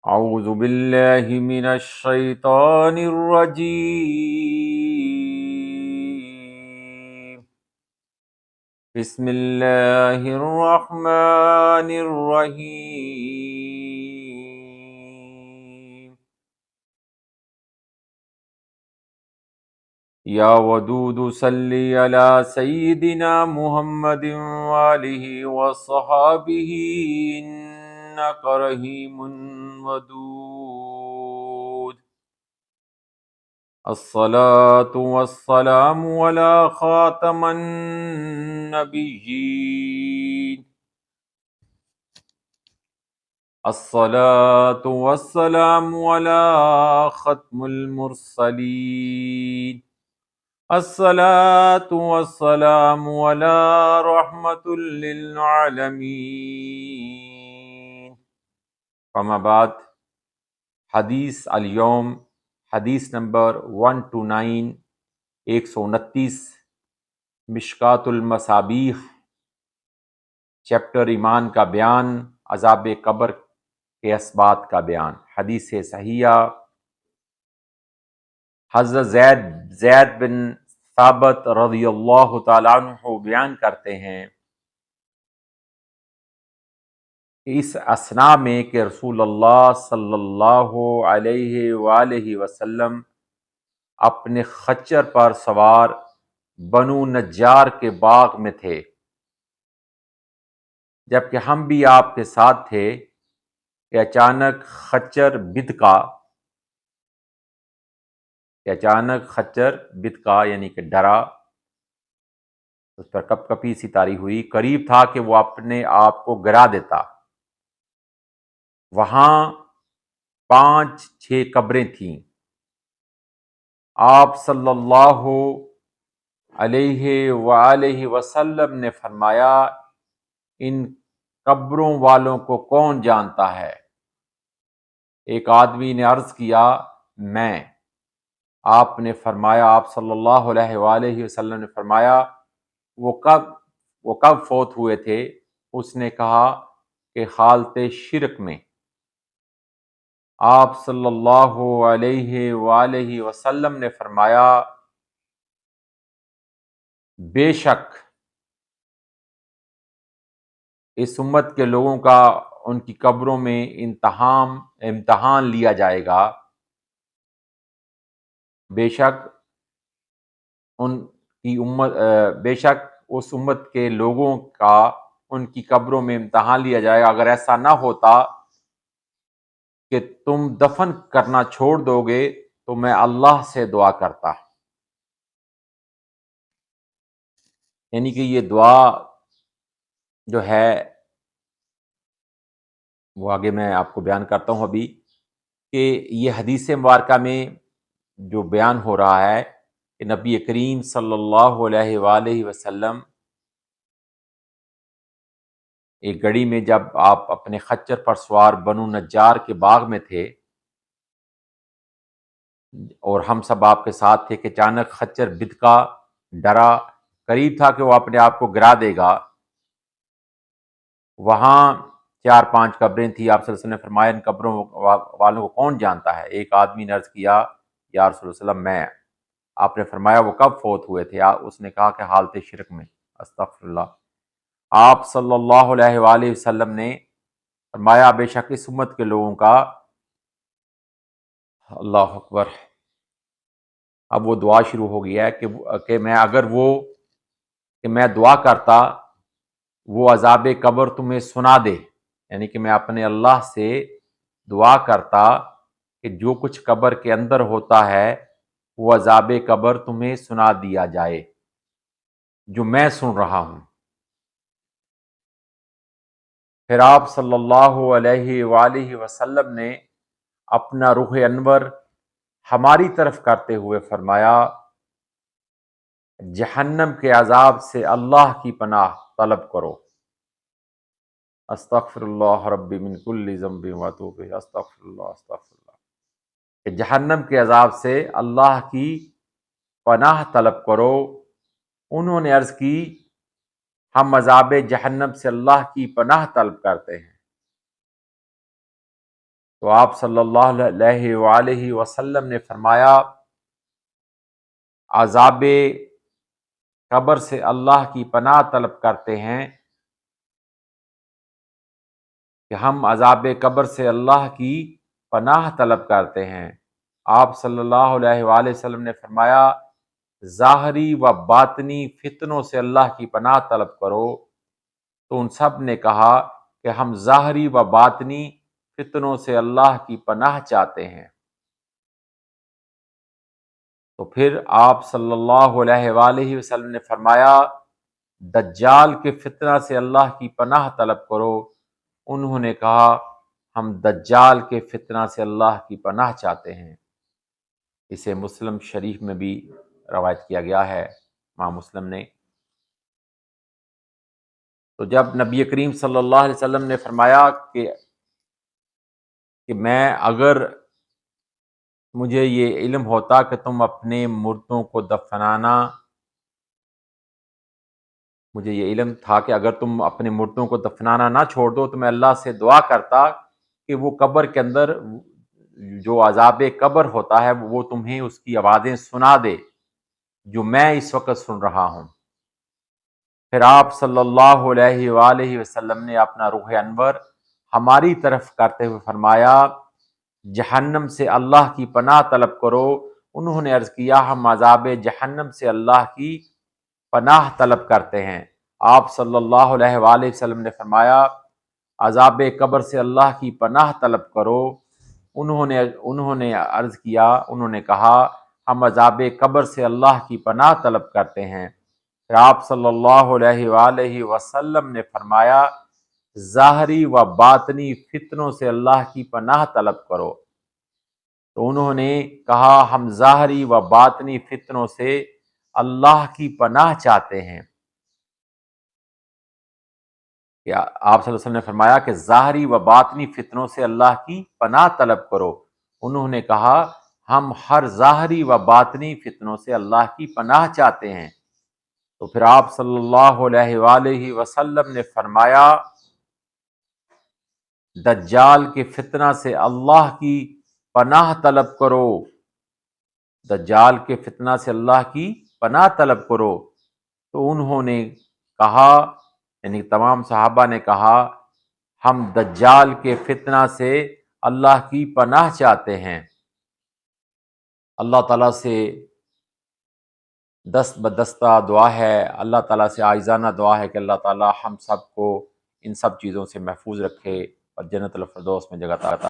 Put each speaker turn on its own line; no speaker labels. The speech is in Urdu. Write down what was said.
اعوذ باللہ من الشیطان الرجیم، بسم اللہ الرحمن الرحیم۔ یا ودود صلی علی سیدنا محمد وآلہ وصحابہ انک رحیم ودود۔ الصلاة والسلام على خاتم النبيين، الصلاة والسلام على ختم المرسلين، الصلاة والسلام على رحمة للعالمين۔ اما بعد، حدیث اليوم حدیث نمبر 129، 129، مشکات المصابیح، چیپٹر ایمان کا بیان، عذاب قبر کے اسبات کا بیان۔ حدیث صحیحہ، حضرت زید بن ثابت رضی اللہ تعالیٰ عنہ بیان کرتے ہیں کہ اس اثناء میں کہ رسول اللہ صلی اللہ علیہ وآلہ وسلم اپنے خچر پر سوار بنو نجار کے باغ میں تھے، جبکہ ہم بھی آپ کے ساتھ تھے کہ اچانک خچر بدکا یعنی کہ ڈرا، اس پر کپ کپی سی طاری ہوئی، قریب تھا کہ وہ اپنے آپ کو گرا دیتا۔ وہاں 5-6 قبریں تھیں۔ آپ صلی اللہ علیہ وآلہ وسلم نے فرمایا، ان قبروں والوں کو کون جانتا ہے؟ ایک آدمی نے عرض کیا، میں۔ آپ نے فرمایا، آپ صلی اللہ علیہ وآلہ وسلم نے فرمایا، وہ کب فوت ہوئے تھے؟ اس نے کہا کہ حالت شرک میں۔ آپ صلی اللہ علیہ وآلہ وسلم نے فرمایا، بے شک اس امت کے لوگوں کا ان کی قبروں میں امتحان لیا جائے گا، بے شک اس امت کے لوگوں کا ان کی قبروں میں امتحان لیا جائے گا۔ اگر ایسا نہ ہوتا کہ تم دفن کرنا چھوڑ دو گے تو میں اللہ سے دعا کرتا۔ یعنی کہ یہ دعا جو ہے وہ آگے میں آپ کو بیان کرتا ہوں ابھی، کہ یہ حدیث مبارکہ میں جو بیان ہو رہا ہے کہ نبی کریم صلی اللہ علیہ وآلہ وسلم ایک گھڑی میں جب آپ اپنے خچر پر سوار بنو نجار کے باغ میں تھے اور ہم سب آپ کے ساتھ تھے کہ اچانک خچر بدکا، ڈرا، قریب تھا کہ وہ اپنے آپ کو گرا دے گا۔ وہاں 4-5 قبریں تھیں۔ آپ صلی اللہ علیہ وسلم نے فرمایا، ان قبروں والوں کو کون جانتا ہے؟ ایک آدمی نے عرض کیا، یا رسول اللہ صلی اللہ علیہ وسلم، میں۔ آپ نے فرمایا، وہ کب فوت ہوئے تھے؟ اس نے کہا کہ حالت شرک میں۔ استغفر اللہ۔ آپ صلی اللہ علیہ وآلہ وسلم نے فرمایا، بے شک اس امت کے لوگوں کا، اللہ اکبر، اب وہ دعا شروع ہو گیا ہے کہ میں دعا کرتا وہ عذاب قبر تمہیں سنا دے، یعنی کہ میں اپنے اللہ سے دعا کرتا کہ جو کچھ قبر کے اندر ہوتا ہے وہ عذاب قبر تمہیں سنا دیا جائے جو میں سن رہا ہوں۔ پھر آپ صلی اللہ علیہ وآلہ وسلم نے اپنا رخ انور ہماری طرف کرتے ہوئے فرمایا، جہنم کے عذاب سے اللہ کی پناہ طلب کرو۔ استغفر اللہ ربی من کل ذنب واتوب الیہ، استغفر اللہ، استغفر اللہ، کہ جہنم کے عذاب سے اللہ کی پناہ طلب کرو۔ انہوں نے عرض کی، ہم عذاب جہنم سے اللہ کی پناہ طلب کرتے ہیں۔ تو آپ صلی اللہ علیہ وآلہ وسلم نے فرمایا عذاب قبر سے اللہ کی پناہ طلب کرتے ہیں کہ ہم عذاب قبر سے اللہ کی پناہ طلب کرتے ہیں۔ آپ صلی اللہ علیہ وآلہ وسلم نے فرمایا ظاہری و باطنی فتنوں سے اللہ کی پناہ طلب کرو، تو ان سب نے کہا کہ ہم ظاہری و باطنی فتنوں سے اللہ کی پناہ چاہتے ہیں۔ تو پھر آپ صلی اللہ علیہ وآلہ وسلم نے فرمایا دجال کے فتنہ سے اللہ کی پناہ طلب کرو۔ انہوں نے کہا ہم دجال کے فتنہ سے اللہ کی پناہ چاہتے ہیں۔ اسے مسلم شریف میں بھی روایت کیا گیا ہے، امام مسلم نے۔ تو جب نبی کریم صلی اللہ علیہ وسلم نے فرمایا کہ میں اگر مجھے یہ علم ہوتا کہ تم اپنے مردوں کو دفنانا، مجھے یہ علم تھا کہ اگر تم اپنے مردوں کو دفنانا نہ چھوڑ دو تو میں اللہ سے دعا کرتا کہ وہ قبر کے اندر جو عذاب قبر ہوتا ہے وہ تمہیں اس کی آوازیں سنا دے جو میں اس وقت سن رہا ہوں۔ پھر آپ صلی اللہ علیہ وآلہ وسلم نے اپنا رخ انور ہماری طرف کرتے ہوئے فرمایا جہنم سے اللہ کی پناہ طلب کرو۔ انہوں نے عرض کیا ہم عذاب جہنم سے اللہ کی پناہ طلب کرتے ہیں۔ آپ صلی اللہ علیہ وآلہ وسلم نے فرمایا عذاب قبر سے اللہ کی پناہ طلب کرو۔ انہوں نے عرض کیا، انہوں نے کہا ہم عذاب قبر سے اللہ کی پناہ طلب کرتے ہیں۔ پھر آپ صلی اللہ علیہ وآلہ وسلم نے فرمایا ظاہری و باطنی فتنوں سے اللہ کی پناہ طلب کرو۔ تو انہوں نے کہا ہم ظاہری و باطنی فتنوں سے اللہ کی پناہ چاہتے ہیں۔ کہ آپ صلی اللہ علیہ وسلم نے فرمایا کہ ظاہری و باطنی فتنوں سے اللہ کی پناہ طلب کرو۔ انہوں نے کہا ہم ہر ظاہری و باطنی فتنوں سے اللہ کی پناہ چاہتے ہیں۔ تو پھر آپ صلی اللہ علیہ وآلہ وسلم نے فرمایا دجال کے فتنہ سے اللہ کی پناہ طلب کرو، دجال کے فتنہ سے اللہ کی پناہ طلب کرو۔ تو انہوں نے کہا، یعنی تمام صحابہ نے کہا ہم دجال کے فتنہ سے اللہ کی پناہ چاہتے ہیں۔ اللہ تعالیٰ سے دست بدستہ دعا ہے، اللہ تعالیٰ سے عاجزانہ دعا ہے کہ اللہ تعالیٰ ہم سب کو ان سب چیزوں سے محفوظ رکھے اور جنت الفردوس میں جگہ عطا